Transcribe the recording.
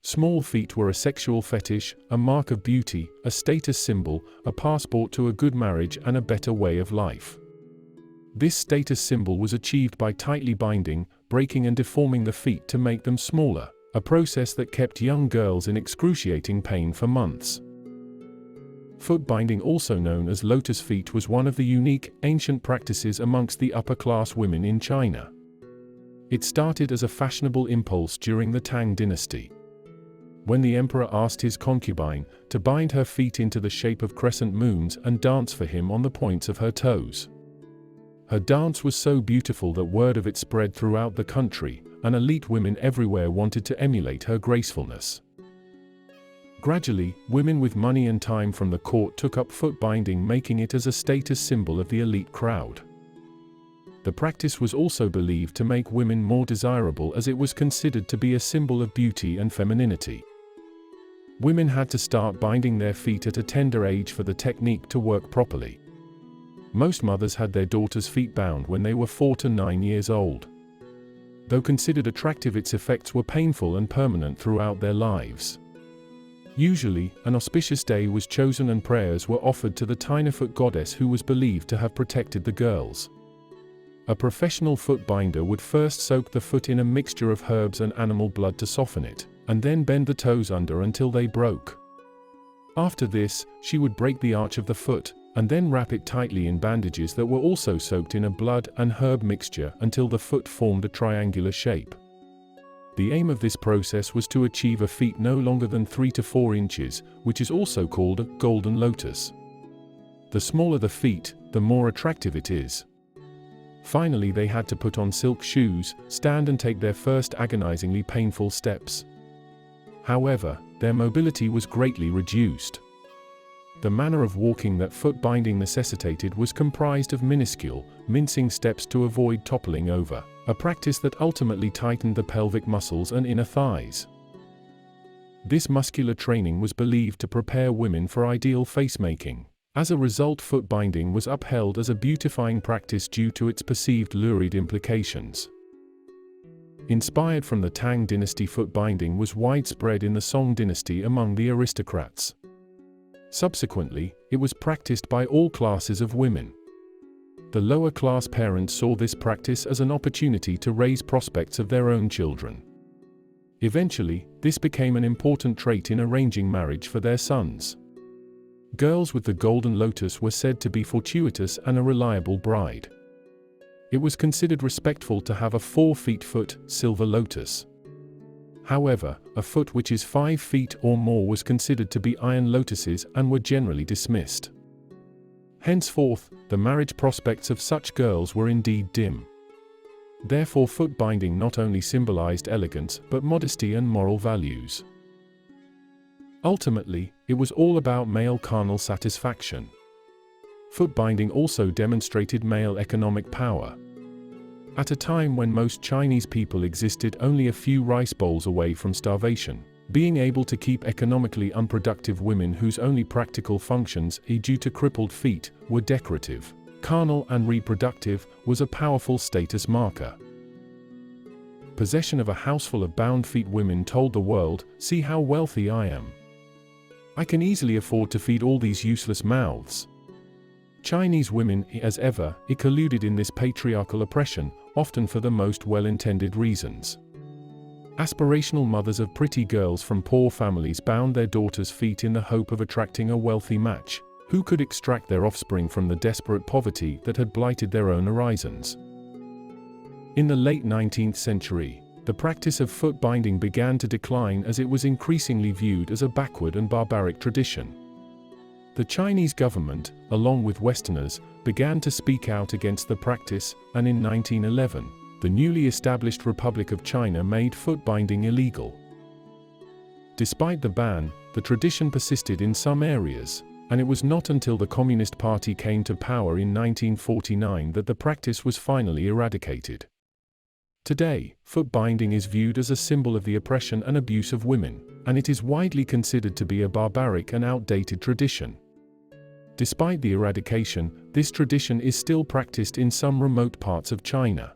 Small feet were a sexual fetish, a mark of beauty, a status symbol, a passport to a good marriage and a better way of life. This status symbol was achieved by tightly binding, breaking and deforming the feet to make them smaller, a process that kept young girls in excruciating pain for months. Foot binding, also known as lotus feet, was one of the unique, ancient practices amongst the upper-class women in China. It started as a fashionable impulse during the Tang dynasty, when the emperor asked his concubine to bind her feet into the shape of crescent moons and dance for him on the points of her toes. Her dance was so beautiful that word of it spread throughout the country, and elite women everywhere wanted to emulate her gracefulness. Gradually, women with money and time from the court took up foot binding, making it as a status symbol of the elite crowd. The practice was also believed to make women more desirable, as it was considered to be a symbol of beauty and femininity. Women had to start binding their feet at a tender age for the technique to work properly. Most mothers had their daughters' feet bound when they were 4 to 9 years old. Though considered attractive, its effects were painful and permanent throughout their lives. Usually, an auspicious day was chosen and prayers were offered to the Tynafoot goddess, who was believed to have protected the girls. A professional foot binder would first soak the foot in a mixture of herbs and animal blood to soften it, and then bend the toes under until they broke. After this, she would break the arch of the foot, and then wrap it tightly in bandages that were also soaked in a blood and herb mixture until the foot formed a triangular shape. The aim of this process was to achieve a feet no longer than 3 to 4 inches, which is also called a golden lotus. The smaller the feet, the more attractive it is. Finally, they had to put on silk shoes, stand and take their first agonizingly painful steps. However, their mobility was greatly reduced. The manner of walking that foot binding necessitated was comprised of minuscule, mincing steps to avoid toppling over, a practice that ultimately tightened the pelvic muscles and inner thighs. This muscular training was believed to prepare women for ideal face-making. As a result, foot binding was upheld as a beautifying practice due to its perceived lurid implications. Inspired from the Tang dynasty, foot binding was widespread in the Song dynasty among the aristocrats. Subsequently, it was practiced by all classes of women. The lower-class parents saw this practice as an opportunity to raise prospects of their own children. Eventually, this became an important trait in arranging marriage for their sons. Girls with the golden lotus were said to be fortuitous and a reliable bride. It was considered respectful to have a 4 feet foot, silver lotus. However, a foot which is 5 feet or more was considered to be iron lotuses and were generally dismissed. Henceforth, the marriage prospects of such girls were indeed dim. Therefore, foot binding not only symbolized elegance but modesty and moral values. Ultimately, it was all about male carnal satisfaction. Foot binding also demonstrated male economic power. At a time when most Chinese people existed only a few rice bowls away from starvation, being able to keep economically unproductive women whose only practical functions, due to crippled feet, were decorative, carnal and reproductive, was a powerful status marker. Possession of a houseful of bound feet women told the world, "See how wealthy I am. I can easily afford to feed all these useless mouths." Chinese women, as ever, colluded in this patriarchal oppression, often for the most well-intended reasons. Aspirational mothers of pretty girls from poor families bound their daughters' feet in the hope of attracting a wealthy match, who could extract their offspring from the desperate poverty that had blighted their own horizons. In the late 19th century, the practice of foot binding began to decline as it was increasingly viewed as a backward and barbaric tradition. The Chinese government, along with Westerners, began to speak out against the practice, and in 1911, the newly established Republic of China made foot binding illegal. Despite the ban, the tradition persisted in some areas, and it was not until the Communist Party came to power in 1949 that the practice was finally eradicated. Today, foot binding is viewed as a symbol of the oppression and abuse of women, and it is widely considered to be a barbaric and outdated tradition. Despite the eradication, this tradition is still practiced in some remote parts of China.